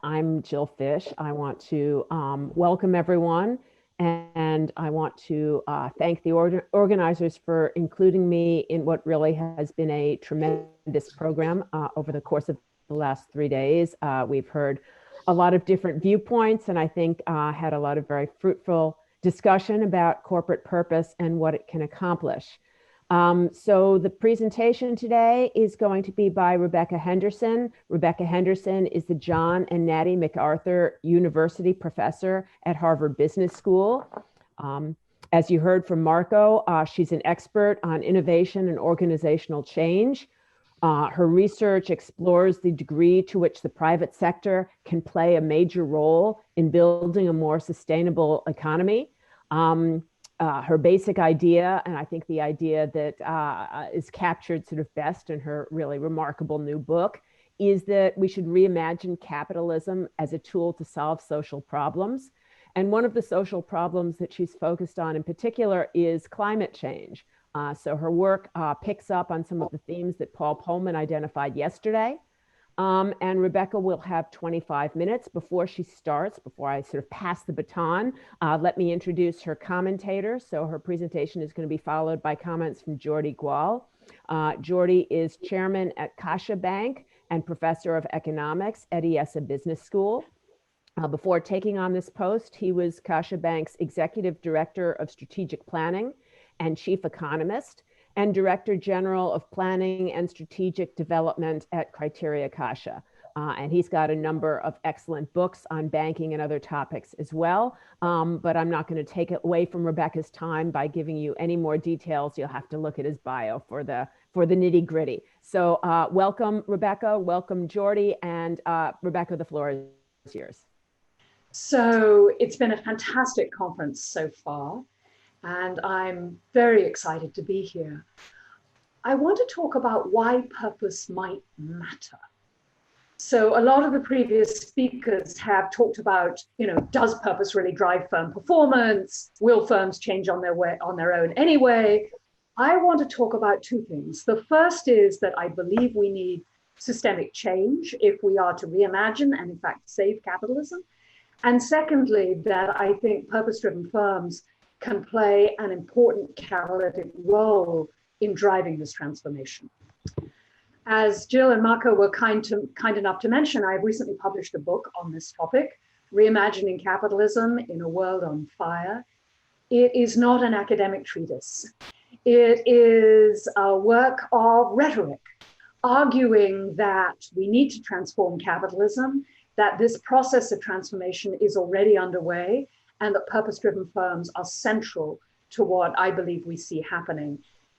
I'm Jill Fisch. I want to welcome everyone, and I want to thank the organizers for including me in what really has been a tremendous program over the course of the last 3 days. We've heard a lot of different viewpoints, and I think had a lot of very fruitful discussion about corporate purpose and what it can accomplish. So the presentation today is going to be by Rebecca Henderson. Rebecca Henderson is the John and Natty MacArthur University professor at Harvard Business School. As you heard from Marco, she's an expert on innovation and organizational change. Her research explores the degree to which the private sector can play a major role in building a more sustainable economy. Her basic idea, and I think the idea that is captured sort of best in her really remarkable new book, is that we should reimagine capitalism as a tool to solve social problems. And one of the social problems that she's focused on in particular is climate change. So her work picks up on some of the themes that Paul Pullman identified yesterday. And Rebecca will have 25 minutes before she starts, before I sort of pass the baton. Let me introduce her commentator. So her presentation is going to be followed by comments from Jordi Gual. Jordi is chairman at Caixa Bank and professor of economics at IESE Business School. Before taking on this post, he was Caixa Bank's executive director of strategic planning and chief economist, and Director General of Planning and Strategic Development at Criteria Caixa. And he's got a number of excellent books on banking and other topics as well. But I'm not going to take it away from Rebecca's time by giving you any more details. You'll have to look at his bio for the nitty gritty. So welcome, Rebecca, welcome, Jordi, and Rebecca, the floor is yours. So it's been a fantastic conference so far, and I'm very excited to be here. I want to talk about why purpose might matter. So a lot of the previous speakers have talked about, does purpose really drive firm performance? Will firms change on their own anyway? I want to talk about two things. The first is that I believe we need systemic change if we are to reimagine and in fact save capitalism. And secondly, that I think purpose-driven firms can play an important catalytic role in driving this transformation. As Jill and Marco were kind enough to mention, I've recently published a book on this topic, Reimagining Capitalism in a World on Fire. It is not an academic treatise. It is a work of rhetoric, arguing that we need to transform capitalism, that this process of transformation is already underway, and that purpose-driven firms are central to what I believe we see happening.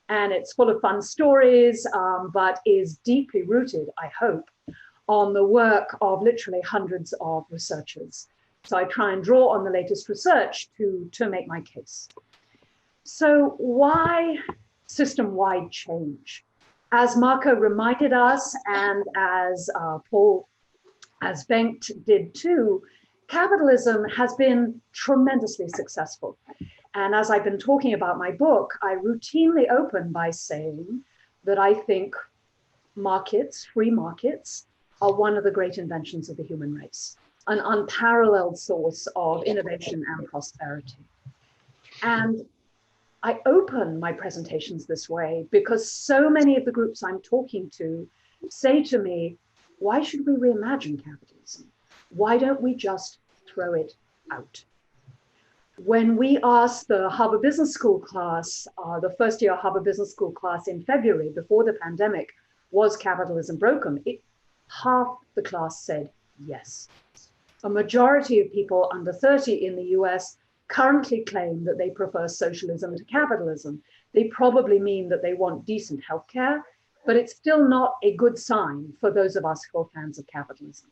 And it's full of fun stories, but is deeply rooted, I hope, on the work of literally hundreds of researchers. So I try and draw on the latest research to make my case. So why system-wide change? As Marco reminded us, and as Bengt did too, capitalism has been tremendously successful. And as I've been talking about my book, I routinely open by saying that I think markets, free markets, are one of the great inventions of the human race, an unparalleled source of innovation and prosperity. And I open my presentations this way because so many of the groups I'm talking to say to me, why should we reimagine capitalism? Why don't we just throw it out? When we asked the Harvard Business School class, the first year Harvard Business School class in February, before the pandemic, was capitalism broken? Half the class said yes. A majority of people under 30 in the US currently claim that they prefer socialism to capitalism. They probably mean that they want decent healthcare, but it's still not a good sign for those of us who are fans of capitalism.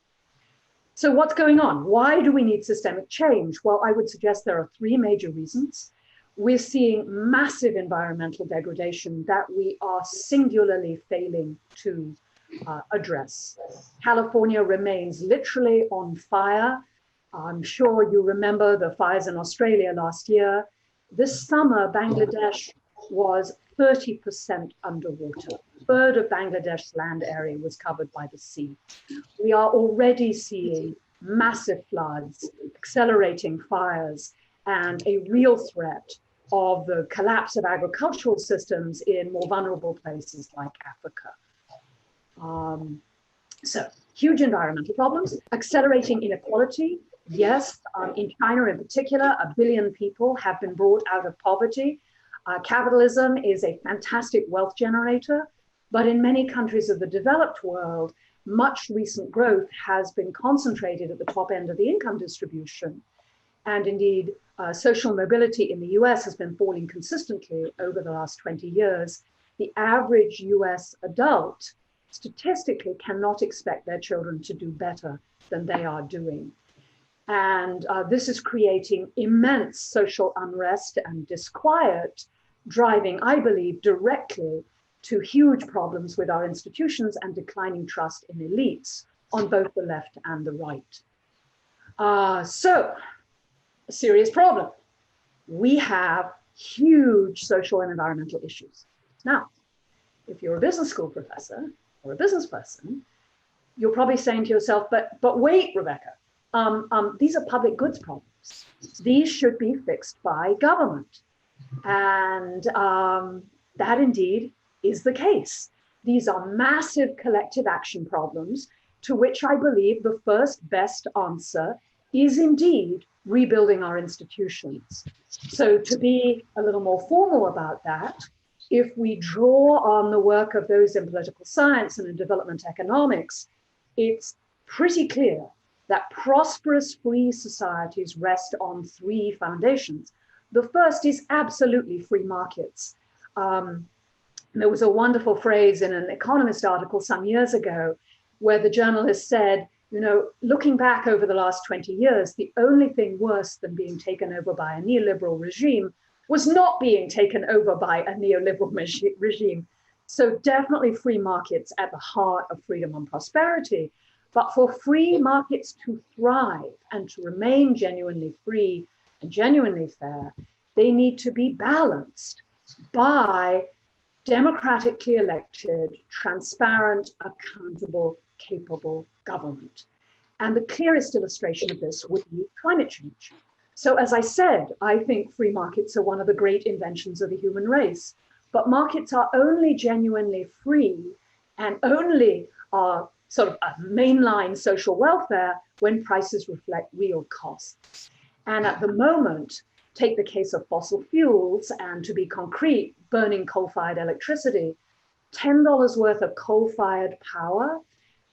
So what's going on? Why do we need systemic change? Well, I would suggest there are three major reasons. We're seeing massive environmental degradation that we are singularly failing to address. California remains literally on fire. I'm sure you remember the fires in Australia last year. This summer, Bangladesh was 30% underwater. A third of Bangladesh's land area was covered by the sea. We are already seeing massive floods, accelerating fires, and a real threat of the collapse of agricultural systems in more vulnerable places like Africa. So huge environmental problems, accelerating inequality. Yes, in China in particular, 1 billion people have been brought out of poverty. Capitalism is a fantastic wealth generator, but in many countries of the developed world, much recent growth has been concentrated at the top end of the income distribution. And indeed, social mobility in the US has been falling consistently over the last 20 years. The average US adult statistically cannot expect their children to do better than they are doing. And this is creating immense social unrest and disquiet, driving, I believe, directly to huge problems with our institutions and declining trust in elites on both the left and the right. So, a serious problem. We have huge social and environmental issues. Now, if you're a business school professor or a business person, you're probably saying to yourself, but wait, Rebecca, these are public goods problems. These should be fixed by government. And that indeed is the case. These are massive collective action problems to which I believe the first best answer is indeed rebuilding our institutions. So to be a little more formal about that, if we draw on the work of those in political science and in development economics, it's pretty clear that prosperous free societies rest on 3 foundations. The first is absolutely free markets. There was a wonderful phrase in an Economist article some years ago where the journalist said, you know, looking back over the last 20 years, the only thing worse than being taken over by a neoliberal regime was not being taken over by a neoliberal regime. So definitely free markets at the heart of freedom and prosperity. But for free markets to thrive and to remain genuinely free and genuinely fair, they need to be balanced by democratically elected, transparent, accountable, capable government. And the clearest illustration of this would be climate change. So as I said, I think free markets are one of the great inventions of the human race, but markets are only genuinely free and only are sort of a mainline social welfare when prices reflect real costs. And at the moment, take the case of fossil fuels, and to be concrete, burning coal-fired electricity, $10 worth of coal-fired power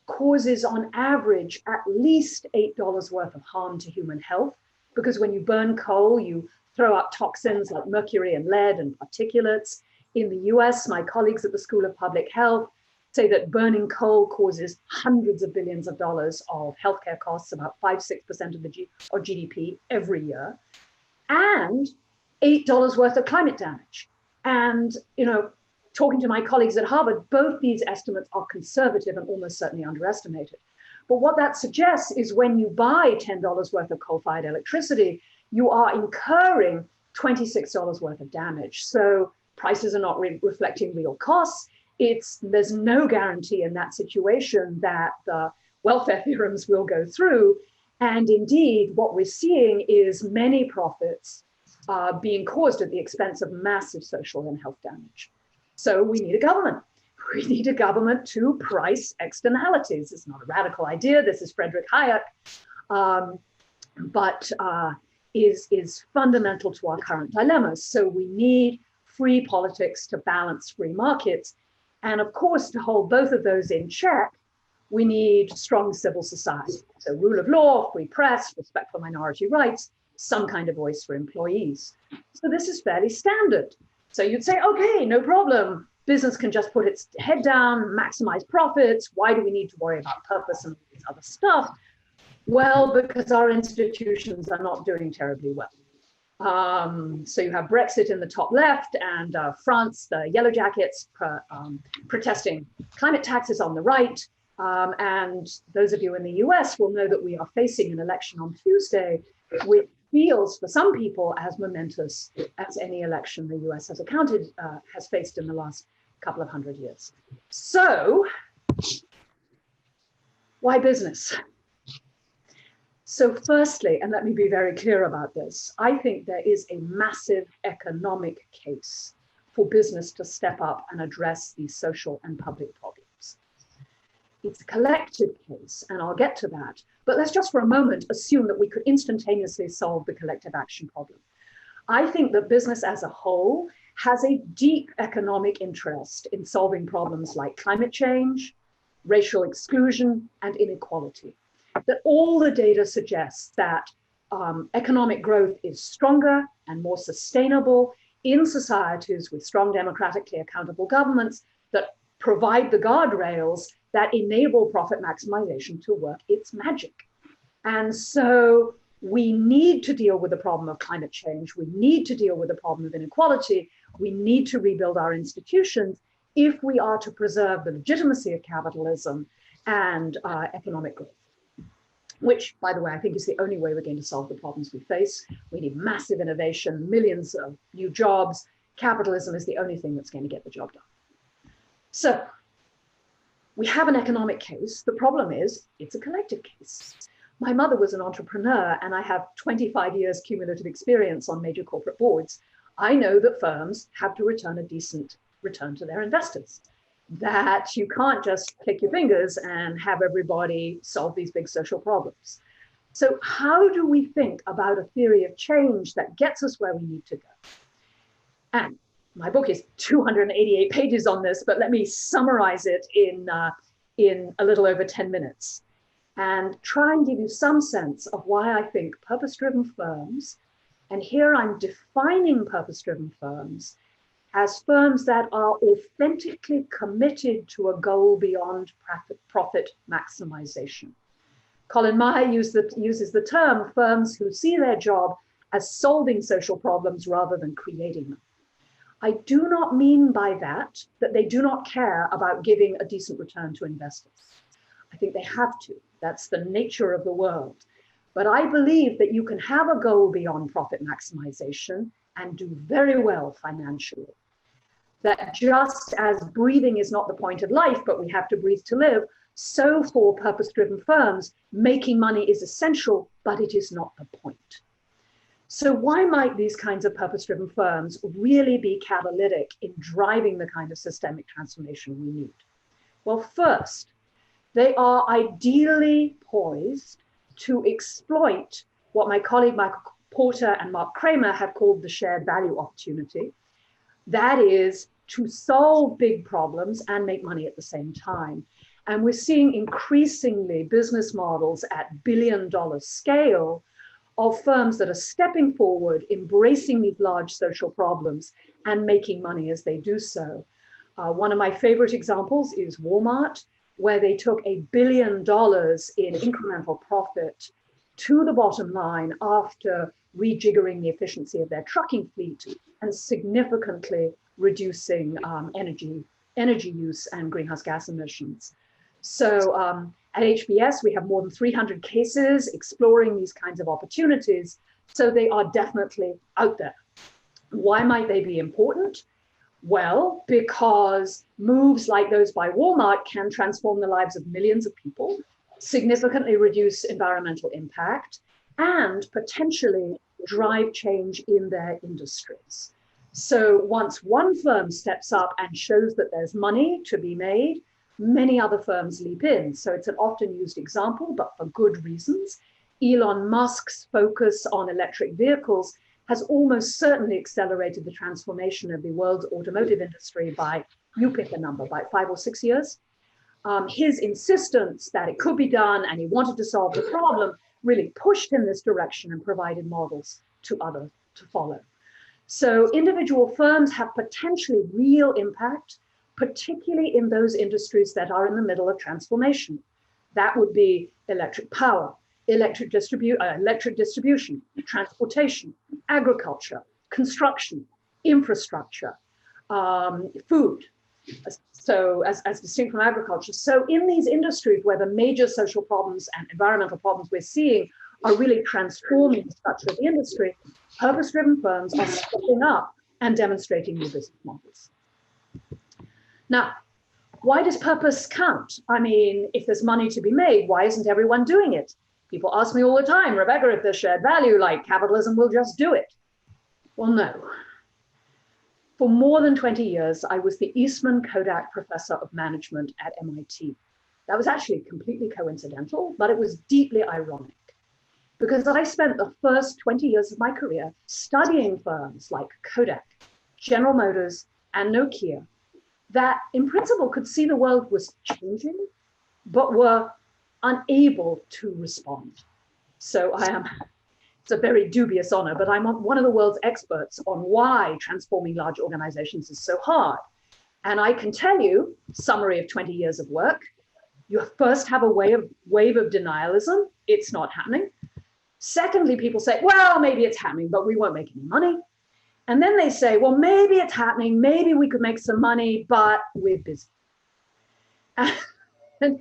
causes on average at least $8 worth of harm to human health, because when you burn coal, you throw out toxins like mercury and lead and particulates. In the US, my colleagues at the School of Public Health say that burning coal causes hundreds of billions of dollars of healthcare costs, about 5-6% of GDP every year, and $8 worth of climate damage. And, you know, talking to my colleagues at Harvard, both these estimates are conservative and almost certainly underestimated. But what that suggests is when you buy $10 worth of coal-fired electricity, you are incurring $26 worth of damage. So prices are not reflecting real costs. There's no guarantee in that situation that the welfare theorems will go through. And indeed, what we're seeing is many profits being caused at the expense of massive social and health damage. So we need a government. We need a government to price externalities. It's not a radical idea. This is Frederick Hayek, but is fundamental to our current dilemmas. So we need free politics to balance free markets. And of course, to hold both of those in check, we need strong civil society. So rule of law, free press, respect for minority rights, some kind of voice for employees. So this is fairly standard. So you'd say, okay, no problem. Business can just put its head down, maximize profits. Why do we need to worry about purpose and this other stuff? Well, because our institutions are not doing terribly well. So you have Brexit in the top left and France, the Yellow Jackets protesting climate taxes on the right. And those of you in the US will know that we are facing an election on Tuesday, which feels for some people as momentous as any election the US has faced in the last couple of 100 years. So why business? So firstly, and let me be very clear about this, I think there is a massive economic case for business to step up and address these social and public problems. It's a collective case, and I'll get to that. But let's just for a moment assume that we could instantaneously solve the collective action problem. I think that business as a whole has a deep economic interest in solving problems like climate change, racial exclusion, and inequality. That all the data suggests that economic growth is stronger and more sustainable in societies with strong democratically accountable governments that provide the guardrails that enable profit maximization to work its magic. And so we need to deal with the problem of climate change. We need to deal with the problem of inequality. We need to rebuild our institutions if we are to preserve the legitimacy of capitalism and economic growth, which, by the way, I think is the only way we're going to solve the problems we face. We need massive innovation, millions of new jobs. Capitalism is the only thing that's going to get the job done. So we have an economic case. The problem is it's a collective case. My mother was an entrepreneur, and I have 25 years cumulative experience on major corporate boards. I know that firms have to return a decent return to their investors, that you can't just click your fingers and have everybody solve these big social problems. So how do we think about a theory of change that gets us where we need to go? And my book is 288 pages on this, but let me summarize it in a little over 10 minutes and try and give you some sense of why I think purpose-driven firms, and here I'm defining purpose-driven firms as firms that are authentically committed to a goal beyond profit maximization. Colin Meyer uses the term firms who see their job as solving social problems rather than creating them. I do not mean by that they do not care about giving a decent return to investors. I think they have to. That's the nature of the world. But I believe that you can have a goal beyond profit maximization and do very well financially. That just as breathing is not the point of life, but we have to breathe to live, so for purpose-driven firms, making money is essential, but it is not the point. So why might these kinds of purpose-driven firms really be catalytic in driving the kind of systemic transformation we need? Well, first, they are ideally poised to exploit what my colleague Michael Porter and Mark Kramer have called the shared value opportunity. That is to solve big problems and make money at the same time. And we're seeing increasingly business models at billion-dollar scale of firms that are stepping forward, embracing these large social problems and making money as they do so. One of my favorite examples is Walmart, where they took $1 billion in incremental profit to the bottom line after rejiggering the efficiency of their trucking fleet and significantly reducing energy use and greenhouse gas emissions. So at HBS, we have more than 300 cases exploring these kinds of opportunities. So they are definitely out there. Why might they be important? Well, because moves like those by Walmart can transform the lives of millions of people, significantly reduce environmental impact, and potentially drive change in their industries. So once one firm steps up and shows that there's money to be made, many other firms leap in. So it's an often used example, but for good reasons. Elon Musk's focus on electric vehicles has almost certainly accelerated the transformation of the world's automotive industry by, you pick a number, by 5 or 6 years. His insistence that it could be done and he wanted to solve the problem really pushed in this direction and provided models to others to follow. So individual firms have potentially real impact, particularly in those industries that are in the middle of transformation. That would be electric power, electric distribution, transportation, agriculture, construction, infrastructure, food. So as distinct from agriculture. So in these industries where the major social problems and environmental problems we're seeing are really transforming the structure of the industry, purpose-driven firms are stepping up and demonstrating new business models. Now, why does purpose count? I mean, if there's money to be made, why isn't everyone doing it? People ask me all the time, Rebecca, if there's shared value, like capitalism will just do it. Well, no. For more than 20 years, I was the Eastman Kodak Professor of Management at MIT. That was actually completely coincidental, but it was deeply ironic because I spent the first 20 years of my career studying firms like Kodak, General Motors, and Nokia that in principle could see the world was changing, but were unable to respond. So it's a very dubious honor, but I'm one of the world's experts on why transforming large organizations is so hard. And I can tell you, summary of 20 years of work, you first have a wave of denialism. It's not happening. Secondly, people say, well, maybe it's happening, but we won't make any money. And then they say, well, maybe it's happening. Maybe we could make some money, but we're busy. And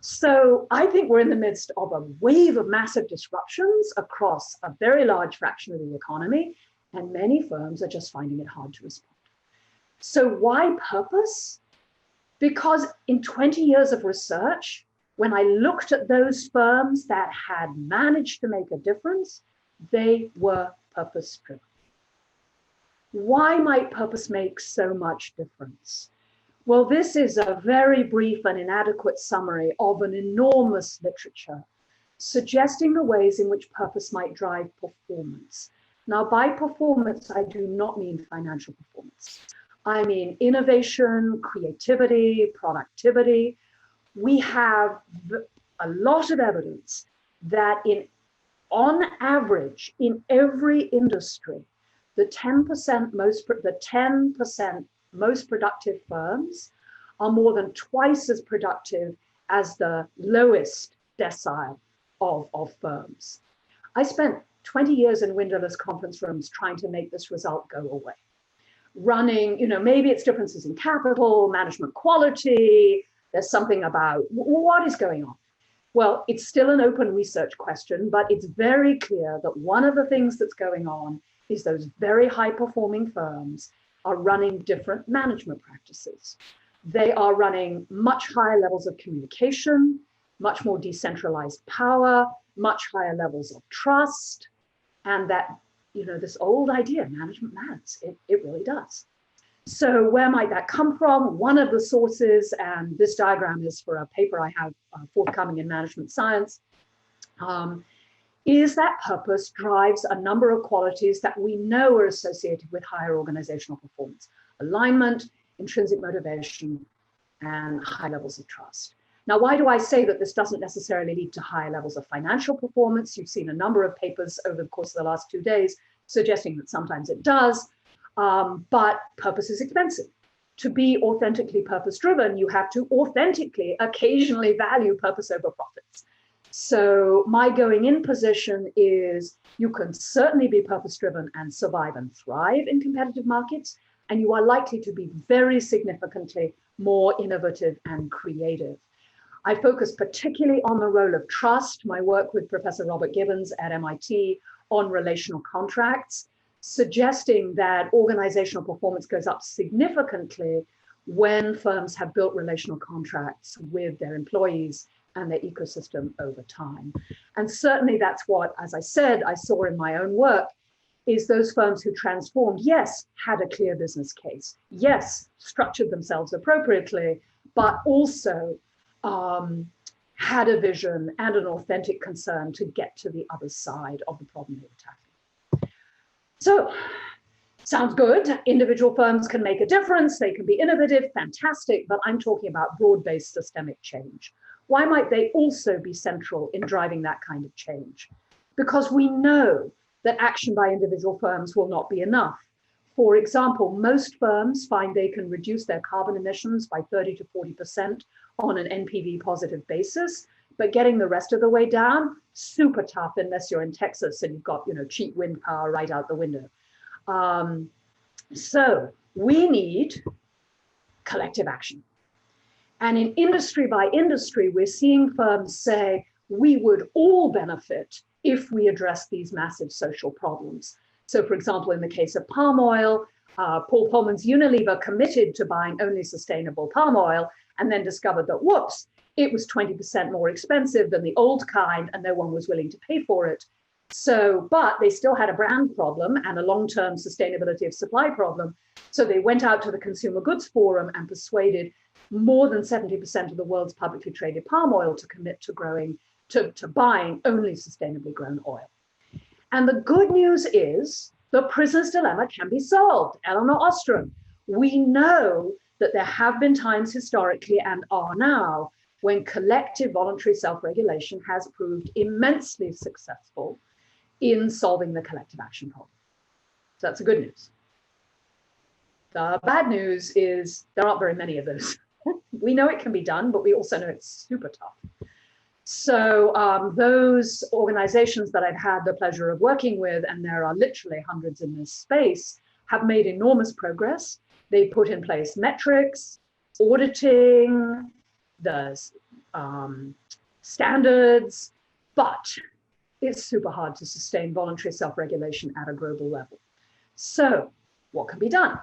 so I think we're in the midst of a wave of massive disruptions across a very large fraction of the economy, and many firms are just finding it hard to respond. So why purpose? Because in 20 years of research, when I looked at those firms that had managed to make a difference, they were purpose-driven. Why might purpose make so much difference? Well, this is a very brief and inadequate summary of an enormous literature suggesting the ways in which purpose might drive performance. Now, by performance, I do not mean financial performance. I mean innovation, creativity, productivity. We have a lot of evidence that on average, in every industry, the 10% most productive firms are more than twice as productive as the lowest decile of firms. I spent 20 years in windowless conference rooms trying to make this result go away. Running, maybe it's differences in capital, management quality, there's something about what is going on. Well, it's still an open research question, but it's very clear that one of the things that's going on is those very high performing firms are running different management practices. They are running much higher levels of communication, much more decentralized power, much higher levels of trust, and that, this old idea, management matters, it really does. So where might that come from? One of the sources, and this diagram is for a paper I have forthcoming in Management Science, is that purpose drives a number of qualities that we know are associated with higher organizational performance: alignment, intrinsic motivation, and high levels of trust. Now, why do I say that this doesn't necessarily lead to higher levels of financial performance? You've seen a number of papers over the course of the last 2 days suggesting that sometimes it does, but purpose is expensive. To be authentically purpose-driven, you have to authentically, occasionally value purpose over profits. So my going in position is you can certainly be purpose-driven and survive and thrive in competitive markets, and you are likely to be very significantly more innovative and creative. I focus particularly on the role of trust, my work with Professor Robert Gibbons at MIT on relational contracts, suggesting that organizational performance goes up significantly when firms have built relational contracts with their employees and their ecosystem over time. And certainly that's what, as I said, I saw in my own work, is those firms who transformed, yes, had a clear business case, yes, structured themselves appropriately, but also had a vision and an authentic concern to get to the other side of the problem they were tackling. So, sounds good. Individual firms can make a difference. They can be innovative, fantastic, but I'm talking about broad-based systemic change. Why might they also be central in driving that kind of change? Because we know that action by individual firms will not be enough. For example, most firms find they can reduce their carbon emissions by 30 to 40% on an NPV positive basis, but getting the rest of the way down, super tough unless you're in Texas and you've got, cheap wind power right out the window. So we need collective action. And in industry by industry, we're seeing firms say, we would all benefit if we address these massive social problems. So for example, in the case of palm oil, Paul Polman's Unilever committed to buying only sustainable palm oil and then discovered that, whoops, it was 20% more expensive than the old kind, and no one was willing to pay for it. So, but they still had a brand problem and a long-term sustainability of supply problem. So they went out to the Consumer Goods Forum and persuaded more than 70% of the world's publicly traded palm oil to commit to buying only sustainably grown oil. And the good news is the prisoner's dilemma can be solved. Eleanor Ostrom, we know that there have been times historically and are now when collective voluntary self-regulation has proved immensely successful in solving the collective action problem. So that's the good news. The bad news is there aren't very many of those. We know it can be done, but we also know it's super tough. So those organizations that I've had the pleasure of working with, and there are literally hundreds in this space, have made enormous progress. They put in place metrics, auditing, the standards, but it's super hard to sustain voluntary self-regulation at a global level. So what can be done?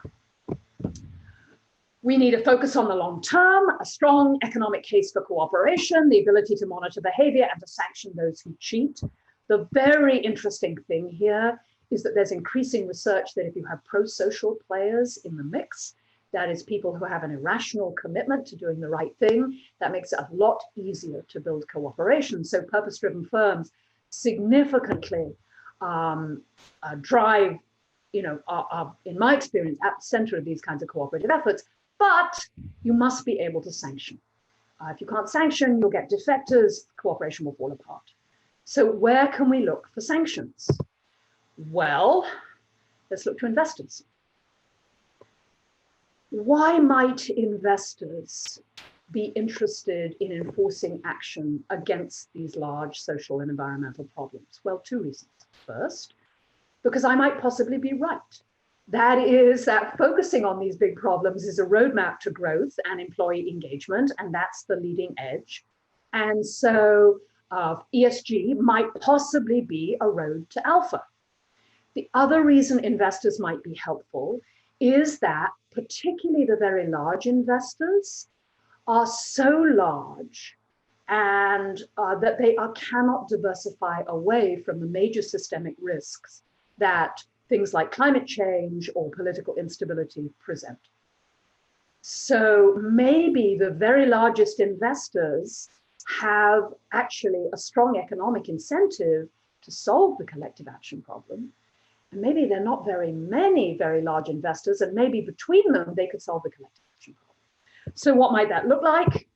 We need a focus on the long term, a strong economic case for cooperation, the ability to monitor behavior and to sanction those who cheat. The very interesting thing here is that there's increasing research that if you have pro-social players in the mix, that is people who have an irrational commitment to doing the right thing, that makes it a lot easier to build cooperation. So purpose-driven firms significantly drive, are, in my experience, at the center of these kinds of cooperative efforts, but you must be able to sanction. If you can't sanction, you'll get defectors, cooperation will fall apart. So where can we look for sanctions? Well, let's look to investors. Why might investors be interested in enforcing action against these large social and environmental problems? Well, two reasons. First, because I might possibly be right. That is that focusing on these big problems is a roadmap to growth and employee engagement, and that's the leading edge. And so ESG might possibly be a road to alpha. The other reason investors might be helpful is that particularly the very large investors are so large and that they cannot diversify away from the major systemic risks that things like climate change or political instability present. So maybe the very largest investors have actually a strong economic incentive to solve the collective action problem. And maybe there are not very many very large investors, and maybe between them, they could solve the collective action problem. So what might that look like?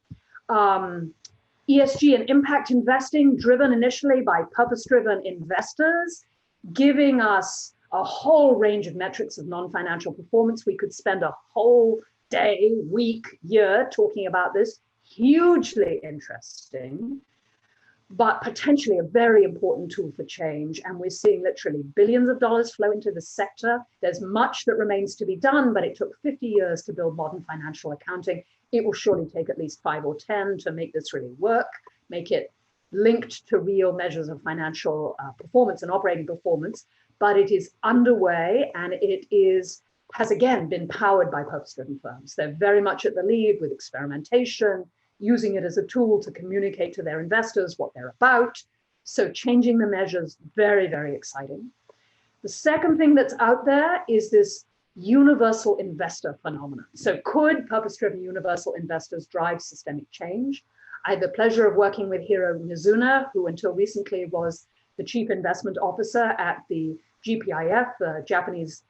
ESG and impact investing driven initially by purpose-driven investors, giving us a whole range of metrics of non-financial performance. We could spend a whole day, week, year talking about this. Hugely interesting, but potentially a very important tool for change. And we're seeing literally billions of dollars flow into the sector. There's much that remains to be done, but it took 50 years to build modern financial accounting. It will surely take at least 5 or 10 to make this really work, make it linked to real measures of financial performance and operating performance. But it is underway, and it has again been powered by purpose-driven firms. They're very much at the lead with experimentation, using it as a tool to communicate to their investors what they're about. So changing the measures, very, very exciting. The second thing that's out there is this universal investor phenomenon. So could purpose-driven universal investors drive systemic change? I had the pleasure of working with Hiro Mizuno, who until recently was the chief investment officer at the GPIF, the Japanese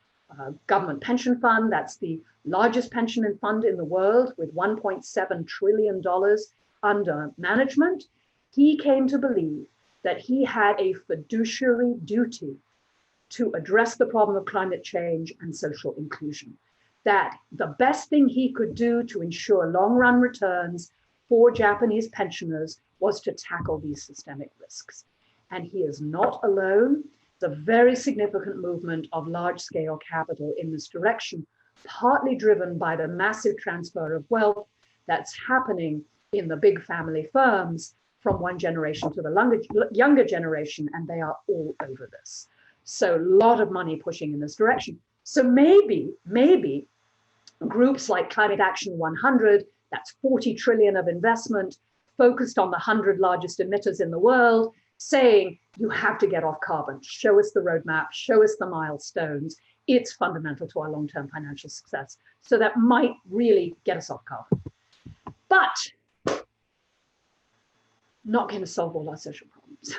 government pension fund. That's the largest pension fund in the world with $1.7 trillion under management. He came to believe that he had a fiduciary duty to address the problem of climate change and social inclusion, that the best thing he could do to ensure long-run returns for Japanese pensioners was to tackle these systemic risks. And he is not alone. It's a very significant movement of large-scale capital in this direction, partly driven by the massive transfer of wealth that's happening in the big family firms from one generation to the younger generation, and they are all over this. So a lot of money pushing in this direction. So maybe groups like Climate Action 100, that's 40 trillion of investment, focused on the 100 largest emitters in the world, saying you have to get off carbon, show us the roadmap, show us the milestones. It's fundamental to our long-term financial success. So that might really get us off carbon. But not going to solve all our social problems.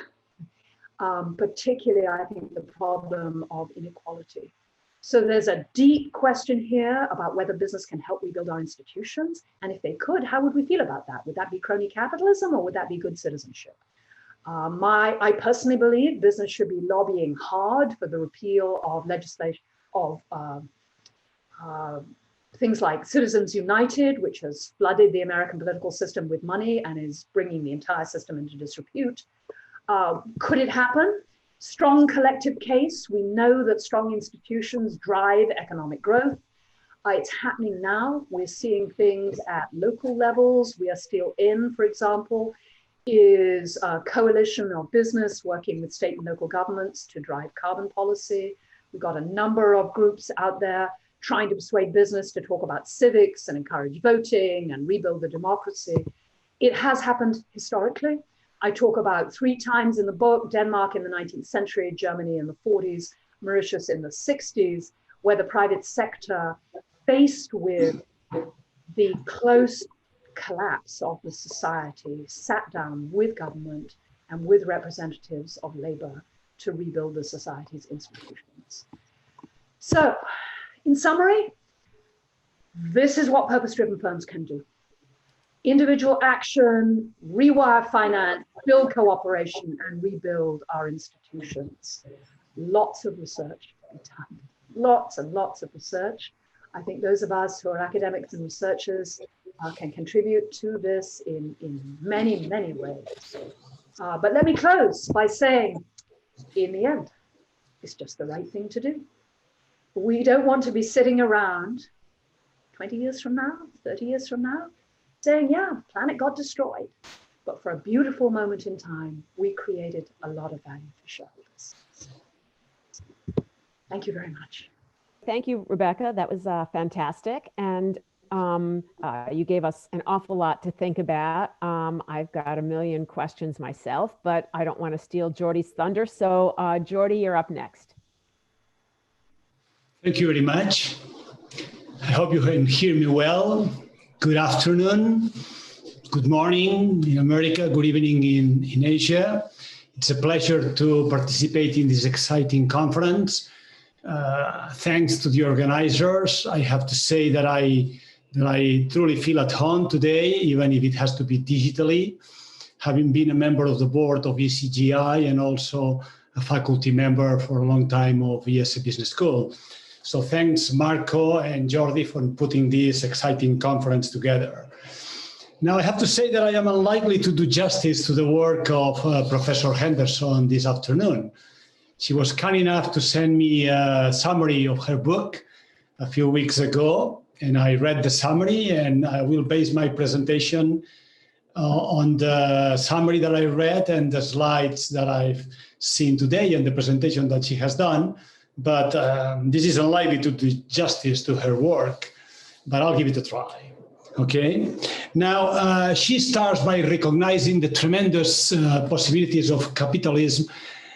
Particularly, I think, the problem of inequality. So there's a deep question here about whether business can help rebuild our institutions. And if they could, how would we feel about that? Would that be crony capitalism or would that be good citizenship? I personally believe business should be lobbying hard for the repeal of legislation of things like Citizens United, which has flooded the American political system with money and is bringing the entire system into disrepute. Could it happen? Strong collective case. We know that strong institutions drive economic growth. It's happening now. We're seeing things at local levels. We are still in, for example, is a coalition of business working with state and local governments to drive carbon policy. We've got a number of groups out there trying to persuade business to talk about civics and encourage voting and rebuild the democracy. It has happened historically. I talk about 3 times in the book: Denmark in the 19th century, Germany in the 40s, Mauritius in the 60s, where the private sector, faced with the close collapse of the society, sat down with government and with representatives of labor to rebuild the society's institutions. So, in summary, this is what purpose-driven firms can do. Individual action, rewire finance, build cooperation, and rebuild our institutions. Lots of research to be done. Lots and lots of research. I think those of us who are academics and researchers can contribute to this in many, many ways. But let me close by saying, in the end, it's just the right thing to do. We don't want to be sitting around 20 years from now, 30 years from now, saying, yeah, planet got destroyed. But for a beautiful moment in time, we created a lot of value for shareholders. Thank you very much. Thank you, Rebecca. That was fantastic. And you gave us an awful lot to think about. I've got a million questions myself, but I don't want to steal Jordi's thunder. So Jordi, you're up next. Thank you very much. I hope you can hear me well. Good afternoon, good morning in America, good evening in Asia. It's a pleasure to participate in this exciting conference. Thanks to the organizers. I have to say that I truly feel at home today, even if it has to be digitally, having been a member of the board of ECGI and also a faculty member for a long time of IESE Business School. So thanks, Marco and Jordi, for putting this exciting conference together. Now, I have to say that I am unlikely to do justice to the work of Professor Henderson this afternoon. She was kind enough to send me a summary of her book a few weeks ago, and I read the summary, and I will base my presentation on the summary that I read and the slides that I've seen today and the presentation that she has done. But this is unlikely to do justice to her work, but I'll give it a try, okay? Now, she starts by recognizing the tremendous possibilities of capitalism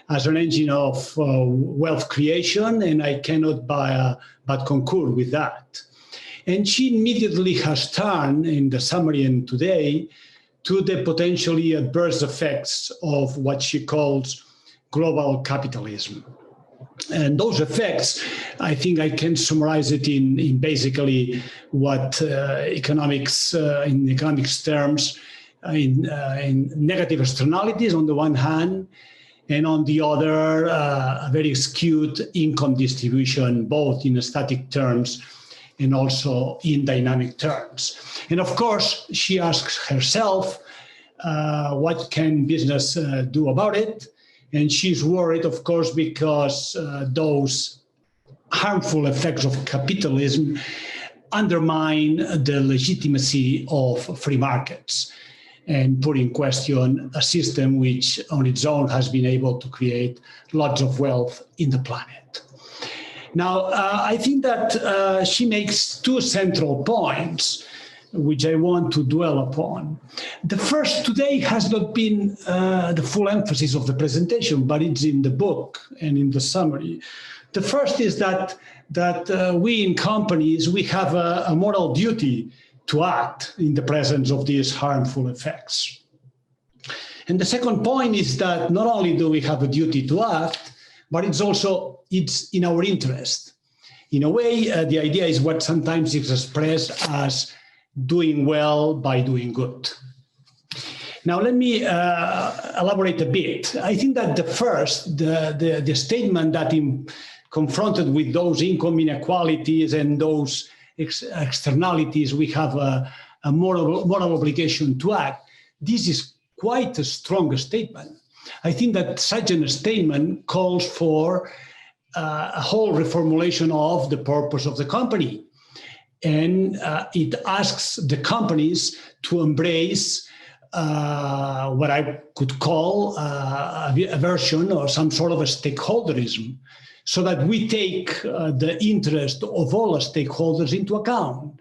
as an engine of wealth creation, and I cannot but concur with that. And she immediately has turned, in the summary and today, to the potentially adverse effects of what she calls global capitalism. And those effects, I think I can summarize it in basically what economics, in economics terms, in negative externalities on the one hand, and on the other, a very skewed income distribution, both in static terms and also in dynamic terms. And of course, she asks herself, what can business do about it? And she's worried, of course, because those harmful effects of capitalism undermine the legitimacy of free markets and put in question a system which on its own has been able to create lots of wealth in the planet. Now, I think that she makes 2 central points which I want to dwell upon. The first today has not been the full emphasis of the presentation, but it's in the book and in the summary. The first is that we in companies, we have a moral duty to act in the presence of these harmful effects. And the second point is that not only do we have a duty to act, but it's in our interest. In a way, the idea is what sometimes is expressed as doing well by doing good. Now, let me elaborate a bit. I think that the statement that confronted with those income inequalities and those externalities, we have a moral obligation to act. This is quite a strong statement. I think that such a statement calls for a whole reformulation of the purpose of the company. And it asks the companies to embrace what I could call a version or some sort of a stakeholderism, so that we take the interest of all stakeholders into account.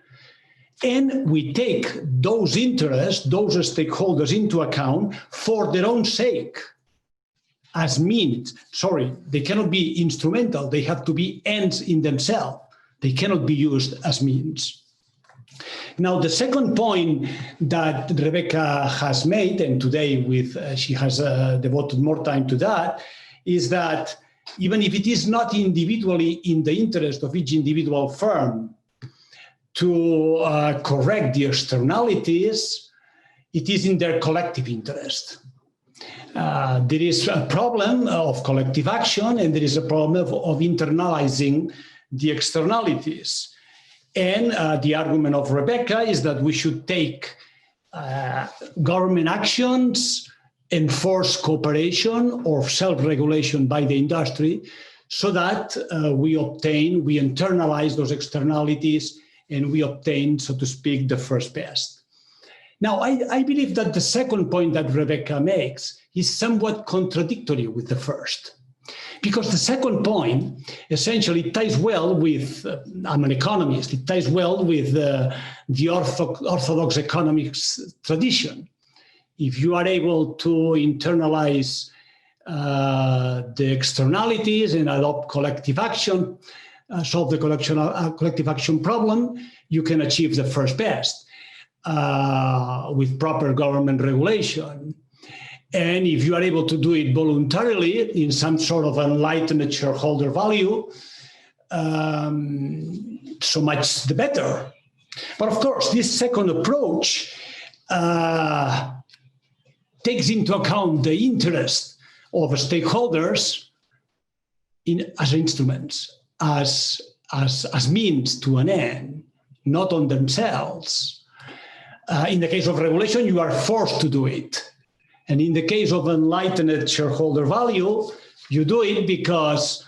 And we take those interests, those stakeholders into account for their own sake, as means. Sorry, they cannot be instrumental. They have to be ends in themselves. They cannot be used as means. Now, the second point that Rebecca has made, and today she has devoted more time to that, is that even if it is not individually in the interest of each individual firm to correct the externalities, it is in their collective interest. There is a problem of collective action, and there is a problem of internalizing the externalities. And the argument of Rebecca is that we should take government actions, enforce cooperation or self-regulation by the industry, so that we internalize those externalities and we obtain, so to speak, the first best. Now, I believe that the second point that Rebecca makes is somewhat contradictory with the first, because the second point essentially ties well with, I'm an economist, it ties well with the orthodox economics tradition. If you are able to internalize the externalities and adopt collective action, solve the collective action problem, you can achieve the first best with proper government regulation. And if you are able to do it voluntarily in some sort of enlightened shareholder value, so much the better. But of course, this second approach takes into account the interest of stakeholders as instruments, as means to an end, not on themselves. In the case of regulation, you are forced to do it. And in the case of enlightened shareholder value, you do it because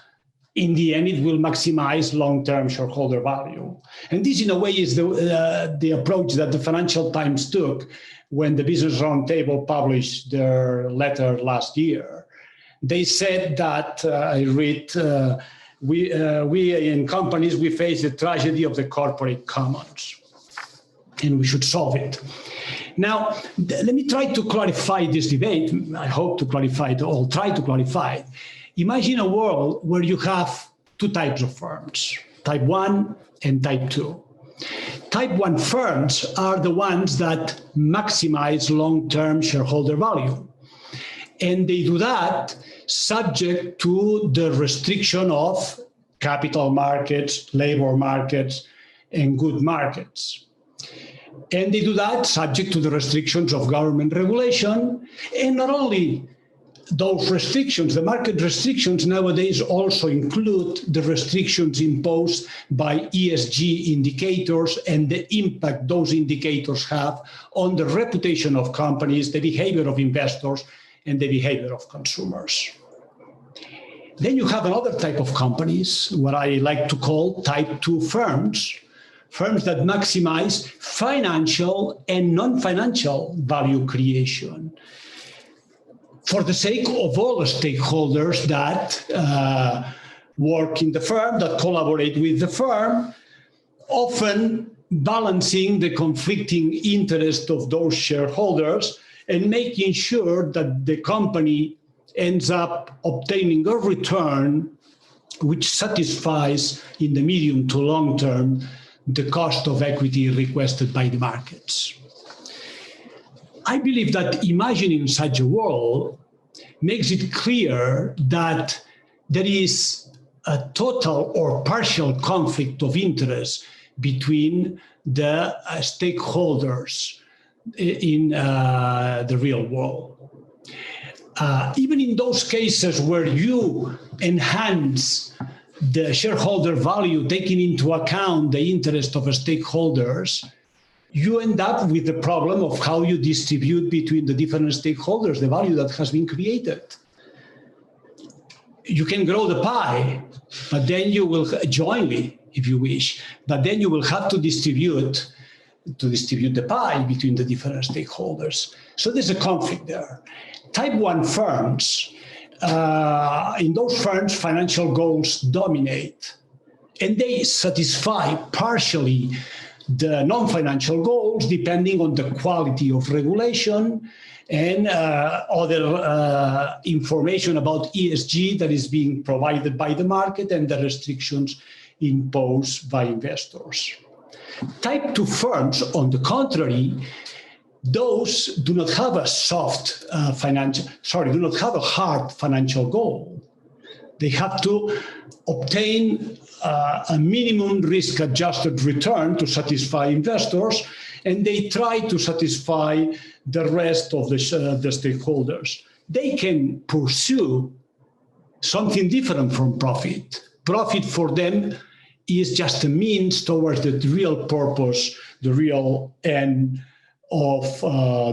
in the end, it will maximize long-term shareholder value. And this, in a way, is the approach that the Financial Times took when the Business Roundtable published their letter last year. They said that, I read, we in companies, we face the tragedy of the corporate commons, and we should solve it. Now, let me try to clarify this debate. I hope to clarify it, or try to clarify it. Imagine a world where you have two types of firms, type 1 and type 2. Type 1 firms are the ones that maximize long-term shareholder value. And they do that subject to the restriction of capital markets, labor markets, and good markets. And they do that subject to the restrictions of government regulation. And not only those restrictions, the market restrictions nowadays also include the restrictions imposed by ESG indicators and the impact those indicators have on the reputation of companies, the behavior of investors, and the behavior of consumers. Then you have another type of companies, what I like to call type 2 firms, firms that maximize financial and non-financial value creation for the sake of all the stakeholders that work in the firm, that collaborate with the firm, often balancing the conflicting interest of those shareholders and making sure that the company ends up obtaining a return which satisfies in the medium to long term the cost of equity requested by the markets. I believe that imagining such a world makes it clear that there is a total or partial conflict of interest between the stakeholders in the real world. Even in those cases where you enhance the shareholder value, taking into account the interest of the stakeholders, you end up with the problem of how you distribute between the different stakeholders the value that has been created. You can grow the pie, but then you will jointly, if you wish, but then you will have to distribute the pie between the different stakeholders. So there's a conflict there. Type 1 firms, in those firms, financial goals dominate, and they satisfy partially the non-financial goals depending on the quality of regulation and other information about ESG that is being provided by the market and the restrictions imposed by investors. Type 2 firms, on the contrary, those do not have a do not have a hard financial goal. They have to obtain a minimum risk-adjusted return to satisfy investors, and they try to satisfy the rest of the stakeholders. They can pursue something different from profit. Profit for them is just a means towards the real purpose, the real end of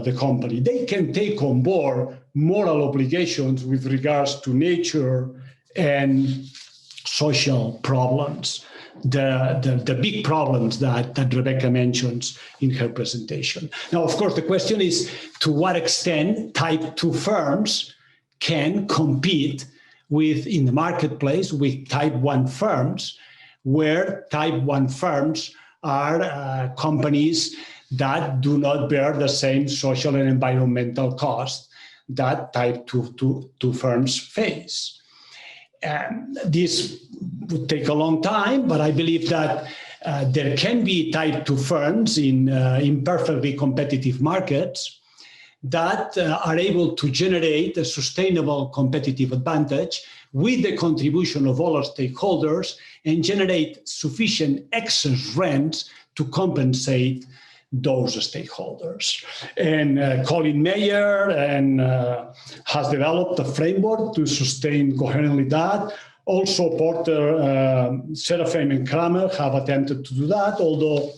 the company. They can take on board moral obligations with regards to nature and social problems, the big problems that Rebecca mentions in her presentation. Now, of course, the question is to what extent type 2 firms can compete in the marketplace with type 1 firms, where type 1 firms are companies that do not bear the same social and environmental cost that type 2 firms face. This would take a long time, but I believe that there can be type 2 firms in imperfectly competitive markets that are able to generate a sustainable competitive advantage with the contribution of all our stakeholders and generate sufficient excess rents to compensate those stakeholders. And Colin Mayer has developed a framework to sustain coherently that. Also, Porter, Seraphim, and Kramer have attempted to do that, although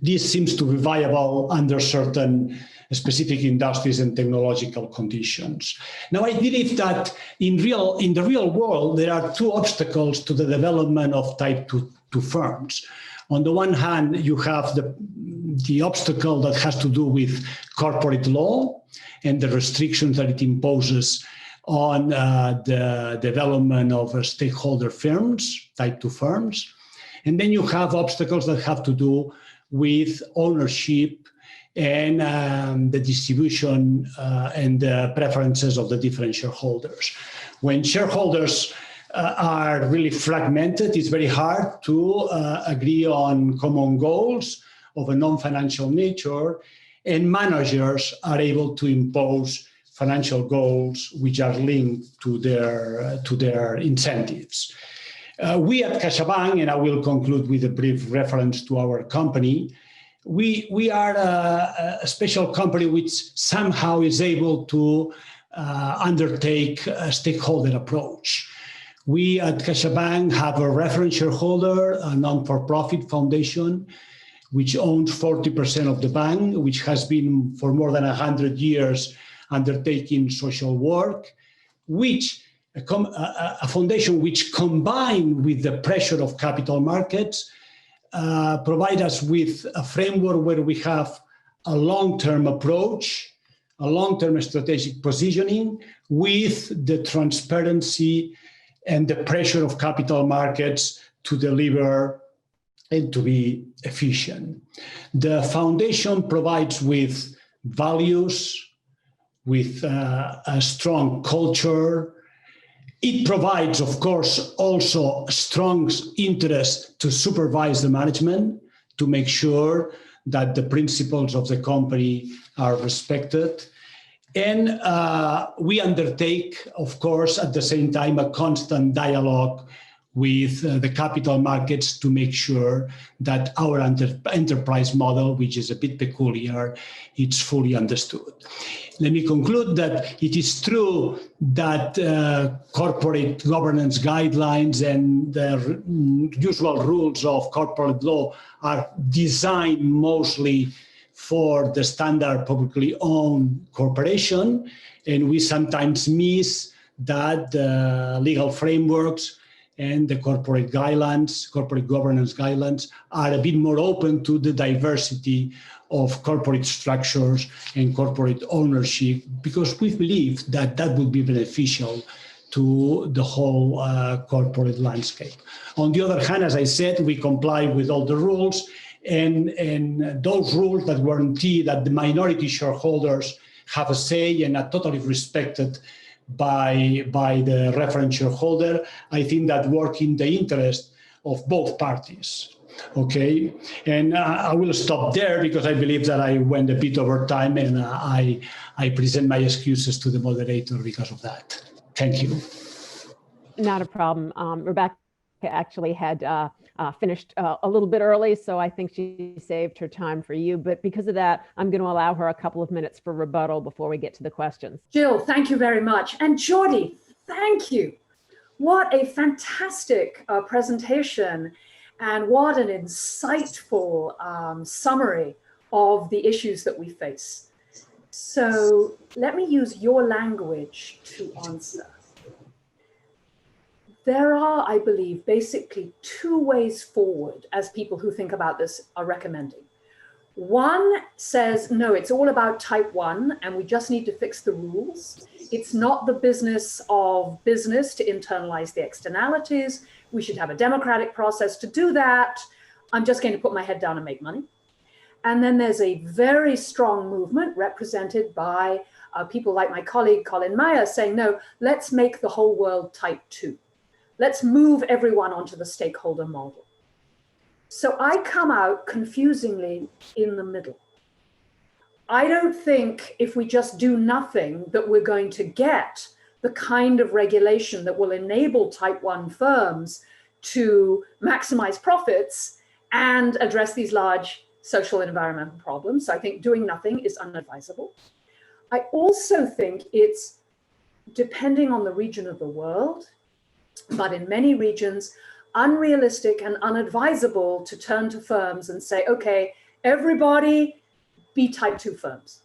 this seems to be viable under certain specific industries and technological conditions. Now, I believe that in the real world, there are two obstacles to the development of type 2 firms. On the one hand, you have the obstacle that has to do with corporate law and the restrictions that it imposes on the development of stakeholder firms, type 2 firms. And then you have obstacles that have to do with ownership and the distribution and the preferences of the different shareholders. When shareholders are really fragmented, it's very hard to agree on common goals of a non-financial nature, and managers are able to impose financial goals which are linked to their incentives. We at CaixaBank, and I will conclude with a brief reference to our company, we are a special company which somehow is able to undertake a stakeholder approach. We at CaixaBank have a reference shareholder, a non-for-profit foundation, which owns 40% of the bank, which has been for more than 100 years undertaking social work, a foundation which, combined with the pressure of capital markets, provide us with a framework where we have a long-term approach, a long-term strategic positioning with the transparency and the pressure of capital markets to deliver and to be efficient. The foundation provides with values, with a strong culture. It provides, of course, also strong interest to supervise the management, to make sure that the principles of the company are respected. And we undertake, of course, at the same time, a constant dialogue with the capital markets to make sure that our enterprise model, which is a bit peculiar, it's fully understood. Let me conclude that it is true that corporate governance guidelines and the usual rules of corporate law are designed mostly for the standard publicly owned corporation, and we sometimes miss that the legal frameworks and the corporate guidelines, corporate governance guidelines, are a bit more open to the diversity of corporate structures and corporate ownership, because we believe that that would be beneficial to the whole corporate landscape. On the other hand, as I said, we comply with all the rules, and those rules that guarantee that the minority shareholders have a say and are totally respected by the reference shareholder, I think that work in the interest of both parties. Okay, and I will stop there because I believe that I went a bit over time, and I present my excuses to the moderator because of that. Thank you. Not a problem. Rebecca actually had finished a little bit early, so I think she saved her time for you. But because of that, I'm going to allow her a couple of minutes for rebuttal before we get to the questions. Jill, thank you very much. And Jordi, thank you. What a fantastic presentation, and what an insightful summary of the issues that we face. So let me use your language to answer. There are, I believe, basically two ways forward as people who think about this are recommending. One says, no, it's all about type 1 and we just need to fix the rules. It's not the business of business to internalize the externalities. We should have a democratic process to do that. I'm just going to put my head down and make money. And then there's a very strong movement represented by people like my colleague Colin Mayer saying, no, let's make the whole world type 2. Let's move everyone onto the stakeholder model. So I come out confusingly in the middle. I don't think if we just do nothing that we're going to get the kind of regulation that will enable type 1 firms to maximize profits and address these large social and environmental problems. So I think doing nothing is unadvisable. I also think it's, depending on the region of the world, but in many regions, unrealistic and unadvisable to turn to firms and say, okay, everybody be type 2 firms.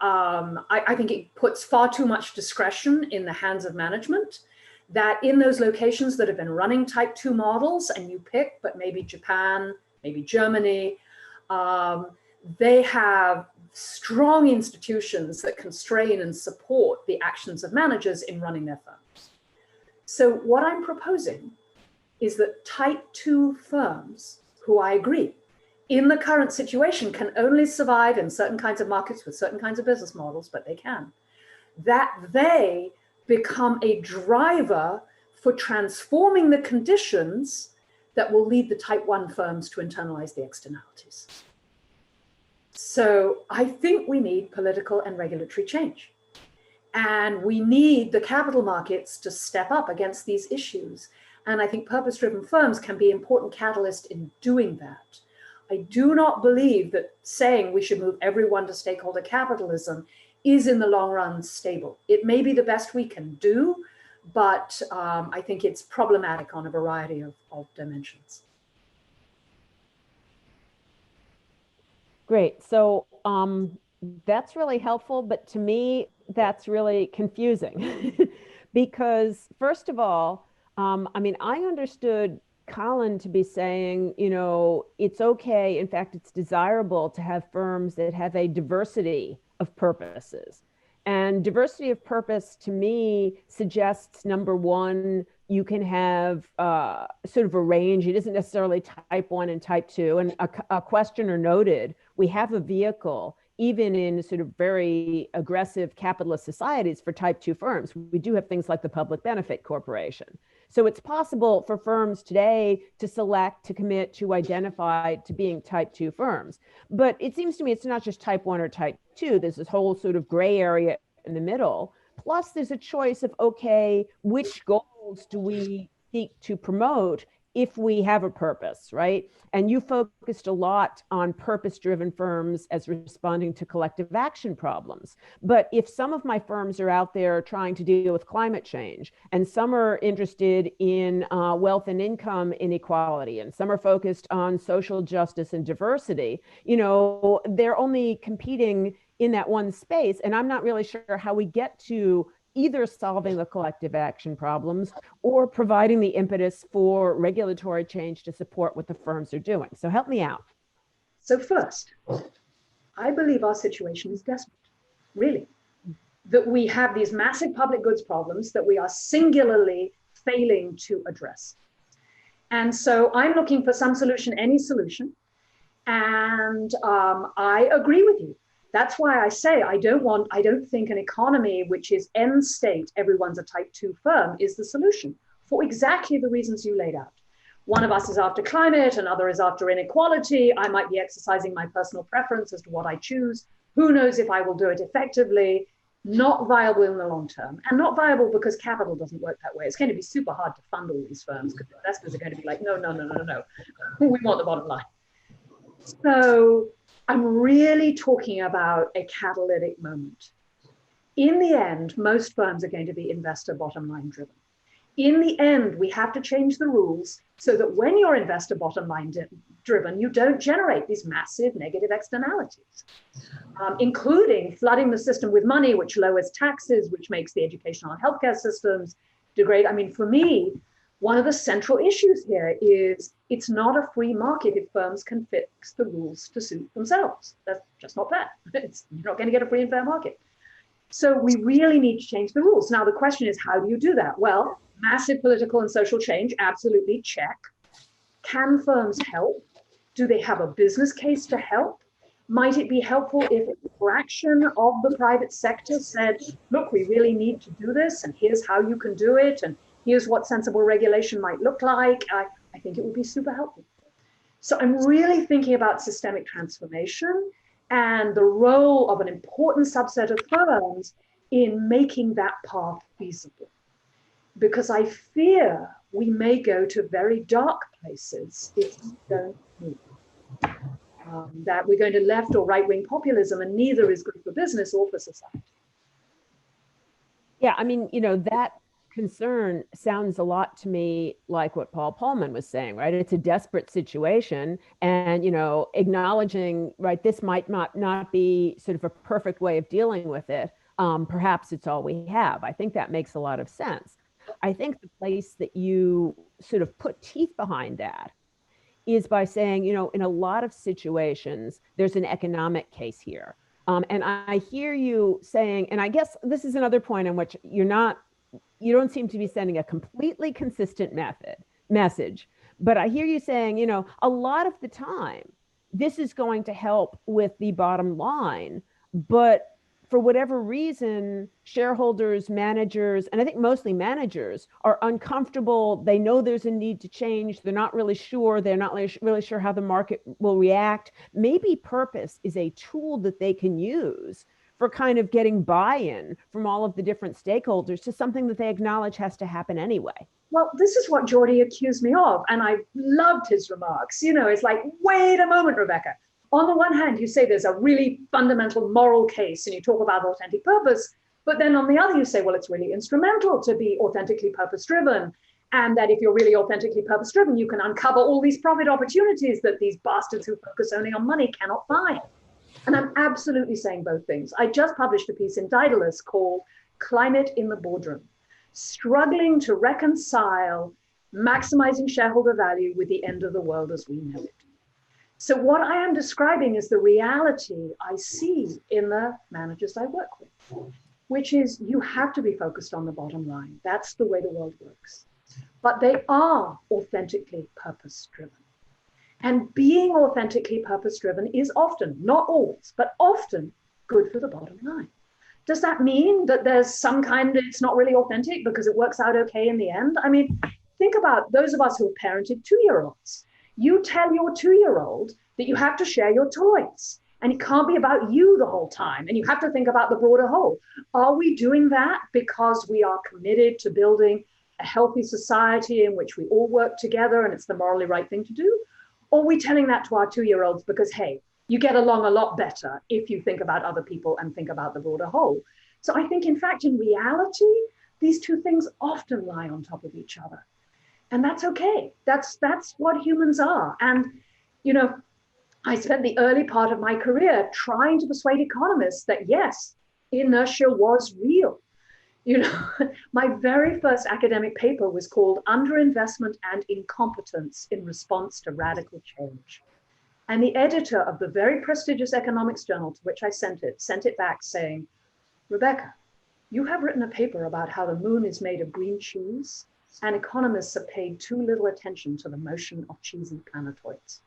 I think it puts far too much discretion in the hands of management, that in those locations that have been running type 2 models, and you pick, but maybe Japan, maybe Germany, they have strong institutions that constrain and support the actions of managers in running their firms. So what I'm proposing is that type 2 firms, who I agree, in the current situation can only survive in certain kinds of markets with certain kinds of business models, but they can, that they become a driver for transforming the conditions that will lead the type 1 firms to internalize the externalities. So I think we need political and regulatory change. And we need the capital markets to step up against these issues. And I think purpose-driven firms can be an important catalyst in doing that. I do not believe that saying we should move everyone to stakeholder capitalism is in the long run stable. It may be the best we can do, but I think it's problematic on a variety of dimensions. Great. So that's really helpful, but to me, that's really confusing because first of all, I mean, I understood Colin to be saying, you know, it's okay. In fact, it's desirable to have firms that have a diversity of purposes. And diversity of purpose to me suggests, number one, You can have sort of a range. It isn't necessarily type 1 and type 2. And a questioner noted, we have a vehicle, even in sort of very aggressive capitalist societies, for type 2 firms. We do have things like the Public Benefit Corporation. So it's possible for firms today to select, to commit, to identify to being type 2 firms. But it seems to me it's not just type 1 or type 2. There's this whole sort of gray area in the middle. Plus, there's a choice of, okay, which goals do we seek to promote if we have a purpose, right? And you focused a lot on purpose-driven firms as responding to collective action problems. But if some of my firms are out there trying to deal with climate change, and some are interested in wealth and income inequality, and some are focused on social justice and diversity, you know, they're only competing in that one space. And I'm not really sure how we get to either solving the collective action problems or providing the impetus for regulatory change to support what the firms are doing. So help me out. So first, I believe our situation is desperate, really, that we have these massive public goods problems that we are singularly failing to address. And so I'm looking for some solution, any solution. And I agree with you. That's why I say I don't think an economy which is end state, everyone's a type 2 firm, is the solution for exactly the reasons you laid out. One of us is after climate, another is after inequality. I might be exercising my personal preference as to what I choose. Who knows if I will do it effectively? Not viable in the long term, and not viable because capital doesn't work that way. It's going to be super hard to fund all these firms because investors are going to be like, no. We want the bottom line. So I'm really talking about a catalytic moment. In the end, most firms are going to be investor bottom line driven. In the end, we have to change the rules so that when you're investor bottom line driven, you don't generate these massive negative externalities, including flooding the system with money, which lowers taxes, which makes the educational and healthcare systems degrade. I mean, for me, one of the central issues here is it's not a free market if firms can fix the rules to suit themselves. That's just not fair. You're not going to get a free and fair market. So we really need to change the rules. Now, the question is, how do you do that? Well, massive political and social change, absolutely, check. Can firms help? Do they have a business case to help? Might it be helpful if a fraction of the private sector said, look, we really need to do this, and here's how you can do it, and here's what sensible regulation might look like? I think it would be super helpful. So I'm really thinking about systemic transformation and the role of an important subset of firms in making that path feasible. Because I fear we may go to very dark places if we don't move. That we're going to left or right-wing populism, and neither is good for business or for society. Yeah, I mean, you know, that concern sounds a lot to me like what Paul Polman was saying, right? It's a desperate situation, and, you know, acknowledging, right, this might not be sort of a perfect way of dealing with it. Perhaps it's all we have. I think that makes a lot of sense. I think the place that you sort of put teeth behind that is by saying, you know, in a lot of situations, there's an economic case here. And I hear you saying, and I guess this is another point on which you don't seem to be sending a completely consistent message, but I hear you saying, you know, a lot of the time, this is going to help with the bottom line, but for whatever reason, shareholders, managers, and I think mostly managers are uncomfortable. They know there's a need to change. They're not really sure. They're not really sure how the market will react. Maybe purpose is a tool that they can use for kind of getting buy-in from all of the different stakeholders to something that they acknowledge has to happen anyway. Well, this is what Jordi accused me of, and I loved his remarks. You know, it's like, wait a moment, Rebecca. On the one hand, you say there's a really fundamental moral case and you talk about authentic purpose, but then on the other, you say, well, it's really instrumental to be authentically purpose-driven, and that if you're really authentically purpose-driven, you can uncover all these profit opportunities that these bastards who focus only on money cannot find. And I'm absolutely saying both things. I just published a piece in Daedalus called Climate in the Boardroom, struggling to reconcile maximizing shareholder value with the end of the world as we know it. So what I am describing is the reality I see in the managers I work with, which is you have to be focused on the bottom line. That's the way the world works. but they are authentically purpose-driven. And being authentically purpose-driven is often, not always, but often good for the bottom line. Does that mean that there's some kind of, it's not really authentic because it works out okay in the end? I mean, think about those of us who have parented 2-year-olds. You tell your 2-year-old that you have to share your toys and it can't be about you the whole time. And you have to think about the broader whole. Are we doing that because we are committed to building a healthy society in which we all work together and it's the morally right thing to do? Or are we telling that to our 2-year-olds because, hey, you get along a lot better if you think about other people and think about the broader whole? So I think, in fact, in reality, these two things often lie on top of each other. And that's okay. That's what humans are. And, you know, I spent the early part of my career trying to persuade economists that, yes, inertia was real. You know, my very first academic paper was called Underinvestment and Incompetence in Response to Radical Change. And the editor of the very prestigious economics journal to which I sent it back saying, Rebecca, you have written a paper about how the moon is made of green cheese, and economists have paid too little attention to the motion of cheesy planetoids.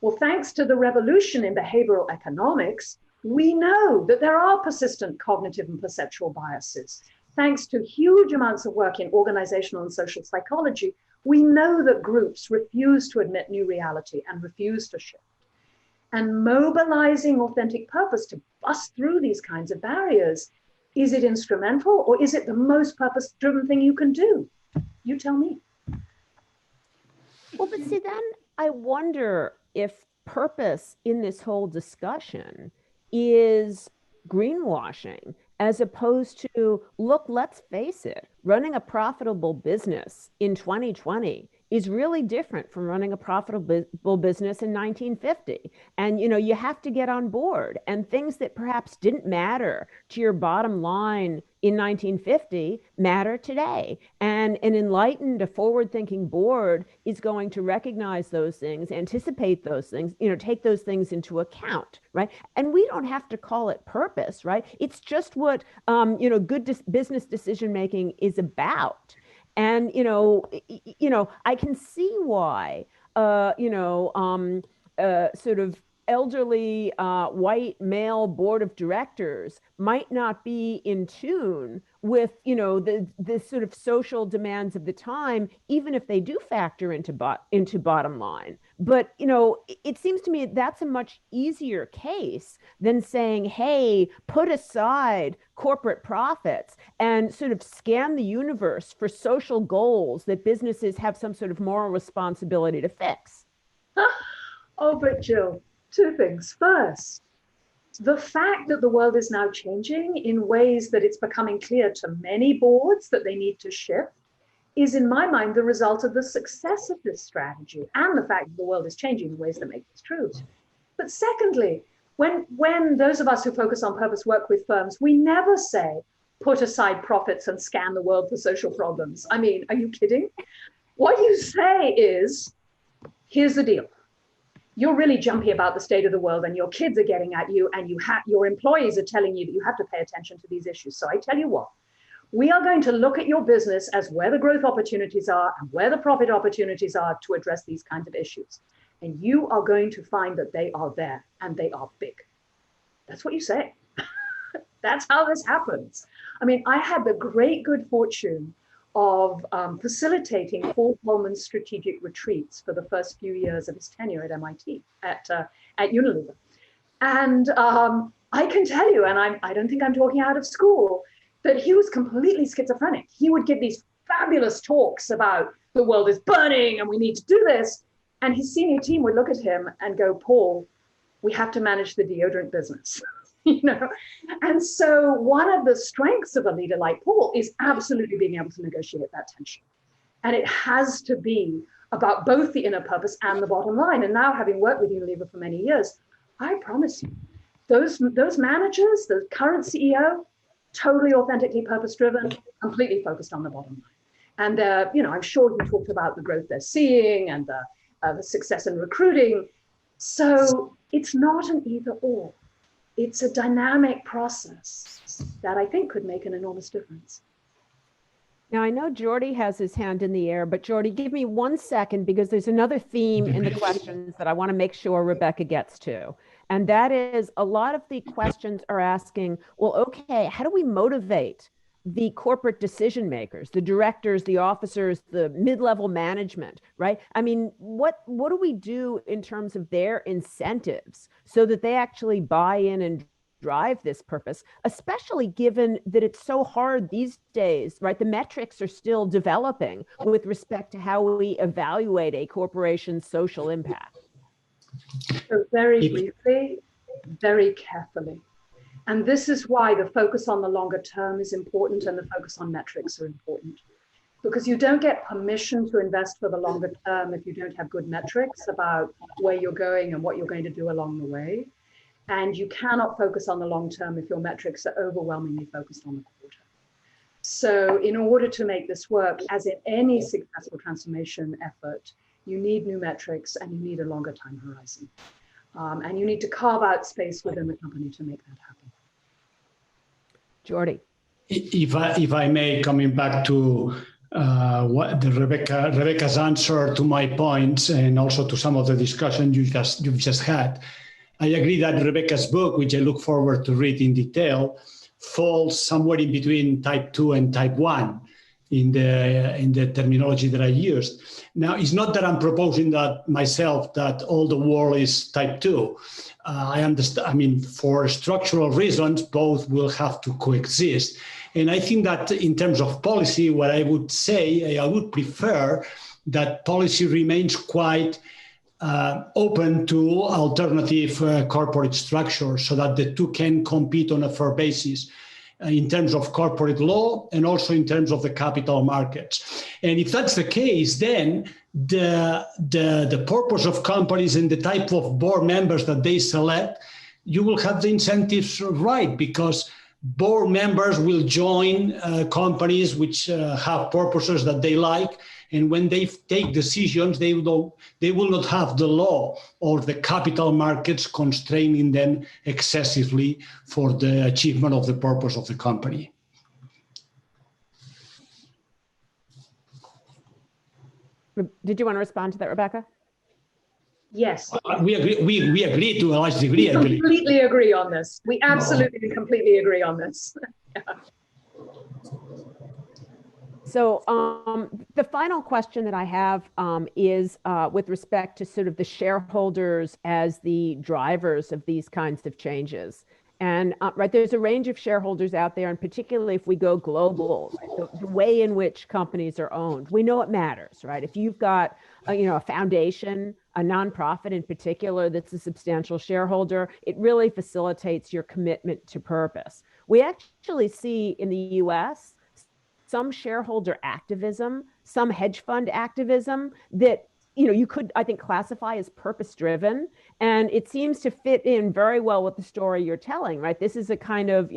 Well, thanks to the revolution in behavioral economics, we know that there are persistent cognitive and perceptual biases. Thanks to huge amounts of work in organizational and social psychology, we know that groups refuse to admit new reality and refuse to shift. And mobilizing authentic purpose to bust through these kinds of barriers, is it instrumental or is it the most purpose-driven thing you can do? You tell me. Well, but see, then I wonder if purpose in this whole discussion is greenwashing, as opposed to, look, let's face it, running a profitable business in 2020 is really different from running a profitable business in 1950. And, you know, you have to get on board, and things that perhaps didn't matter to your bottom line in 1950 matter today. And an enlightened, a forward-thinking board is going to recognize those things, anticipate those things, you know, take those things into account, right? And we don't have to call it purpose, right? It's just what, you know, good business decision-making is about. And, I can see why, sort of elderly white male board of directors might not be in tune with, the sort of social demands of the time, even if they do factor into bottom line. But, it seems to me that's a much easier case than saying, hey, put aside corporate profits and sort of scan the universe for social goals that businesses have some sort of moral responsibility to fix. Oh, but Jill, two things. First, the fact that the world is now changing in ways that it's becoming clear to many boards that they need to shift is, in my mind, the result of the success of this strategy and the fact that the world is changing in ways that make this true. But secondly, when those of us who focus on purpose work with firms, we never say, put aside profits and scan the world for social problems. I mean, are you kidding? What you say is, here's the deal. You're really jumpy about the state of the world and your kids are getting at you and your employees are telling you that you have to pay attention to these issues. So I tell you what, we are going to look at your business as where the growth opportunities are and where the profit opportunities are to address these kinds of issues. And you are going to find that they are there and they are big. That's what you say. That's how this happens. I mean, I had the great good fortune of facilitating Paul Polman's strategic retreats for the first few years of his tenure at MIT, at Unilever. And I can tell you, and I don't think I'm talking out of school, that he was completely schizophrenic. He would give these fabulous talks about the world is burning and we need to do this. And his senior team would look at him and go, Paul, we have to manage the deodorant business. And so one of the strengths of a leader like Paul is absolutely being able to negotiate that tension. And it has to be about both the inner purpose and the bottom line. And now, having worked with Unilever for many years, I promise you, those managers, the current CEO, totally authentically purpose-driven, completely focused on the bottom line. And I'm sure he talked about the growth they're seeing and the success in recruiting. So it's not an either-or. It's a dynamic process that I think could make an enormous difference. Now, I know Jordi has his hand in the air, but Jordi, give me 1 second because there's another theme in the questions that I want to make sure Rebecca gets to. And that is a lot of the questions are asking, well, okay, how do we motivate the corporate decision makers, the directors, the officers, the mid-level management, right? I mean, what do we do in terms of their incentives so that they actually buy in and drive this purpose, especially given that it's so hard these days, right? The metrics are still developing with respect to how we evaluate a corporation's social impact. So very briefly, very carefully. And this is why the focus on the longer term is important and the focus on metrics are important. Because you don't get permission to invest for the longer term if you don't have good metrics about where you're going and what you're going to do along the way. And you cannot focus on the long term if your metrics are overwhelmingly focused on the quarter. So in order to make this work, as in any successful transformation effort, you need new metrics and you need a longer time horizon. And you need to carve out space within the company to make that happen. Jordi. If I may, coming back to what Rebecca's answer to my points and also to some of the discussion you've just had, I agree that Rebecca's book, which I look forward to read in detail, falls somewhere in between type 2 and type 1 in the terminology that I used. Now, it's not that I'm proposing that myself that all the world is type 2. I understand, I mean, for structural reasons, both will have to coexist. And I think that in terms of policy, what I would say, I would prefer that policy remains quite open to alternative corporate structures so that the two can compete on a fair basis in terms of corporate law and also in terms of the capital markets. And if that's the case, then the purpose of companies and the type of board members that they select, you will have the incentives right, because board members will join companies which have purposes that they like. And when they take decisions, they will not have the law or the capital markets constraining them excessively for the achievement of the purpose of the company. Did you want to respond to that, Rebecca? Yes. We agree to a large degree, I believe. We completely agree on this. We absolutely completely agree on this. Yeah. So the final question that I have is with respect to sort of the shareholders as the drivers of these kinds of changes. And right, there's a range of shareholders out there, and particularly if we go global, right, the way in which companies are owned, we know it matters, right? If you've got a foundation, a nonprofit in particular that's a substantial shareholder, it really facilitates your commitment to purpose. We actually see in the US some shareholder activism, some hedge fund activism that you could, I think, classify as purpose-driven, and it seems to fit in very well with the story you're telling, right? This is a kind of,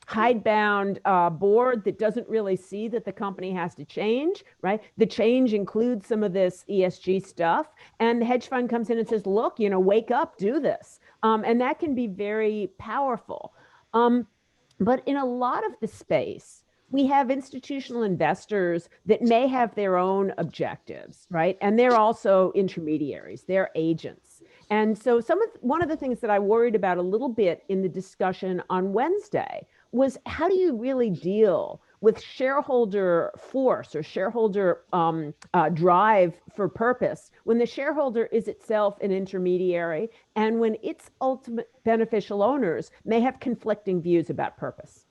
hidebound board that doesn't really see that the company has to change, right? The change includes some of this ESG stuff, and the hedge fund comes in and says, look, wake up, do this. And that can be very powerful. But in a lot of the space, we have institutional investors that may have their own objectives, right? And they're also intermediaries, they're agents. And so one of the things that I worried about a little bit in the discussion on Wednesday was, how do you really deal with shareholder force or shareholder drive for purpose when the shareholder is itself an intermediary and when its ultimate beneficial owners may have conflicting views about purpose?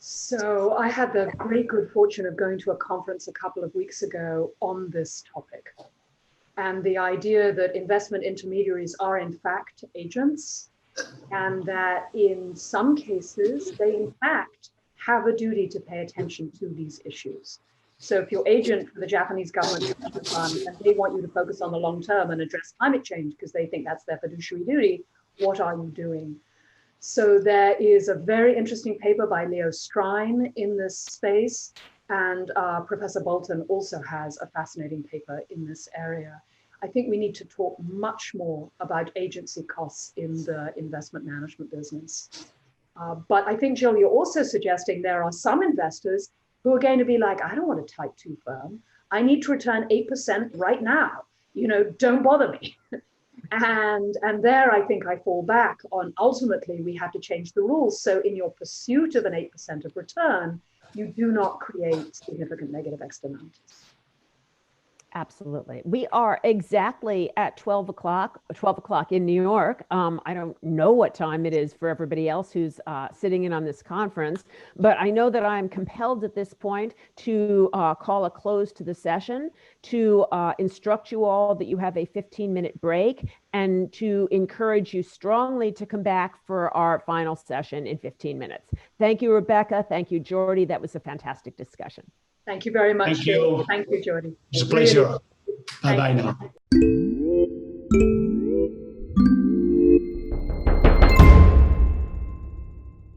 So I had the great good fortune of going to a conference a couple of weeks ago on this topic. And the idea that investment intermediaries are in fact agents, and that in some cases, they in fact have a duty to pay attention to these issues. So if you're agent for the Japanese government fund and they want you to focus on the long term and address climate change because they think that's their fiduciary duty, what are you doing? So there is a very interesting paper by Leo Strine in this space, and Professor Bolton also has a fascinating paper in this area. I think we need to talk much more about agency costs in the investment management business. But I think, Jill, you're also suggesting there are some investors who are going to be like, I don't want a type 2 firm. I need to return 8% right now. Don't bother me. And there, I think I fall back on, ultimately, we have to change the rules. So in your pursuit of an 8% of return, you do not create significant negative externalities. Absolutely. We are exactly at 12 o'clock in New York. I don't know what time it is for everybody else who's sitting in on this conference, but I know that I'm compelled at this point to call a close to the session, to instruct you all that you have a 15-minute break, and to encourage you strongly to come back for our final session in 15 minutes. Thank you, Rebecca. Thank you, Jordi. That was a fantastic discussion. Thank you very much. Thank you. Thank you, Jordi. It's a pleasure. Bye-bye now.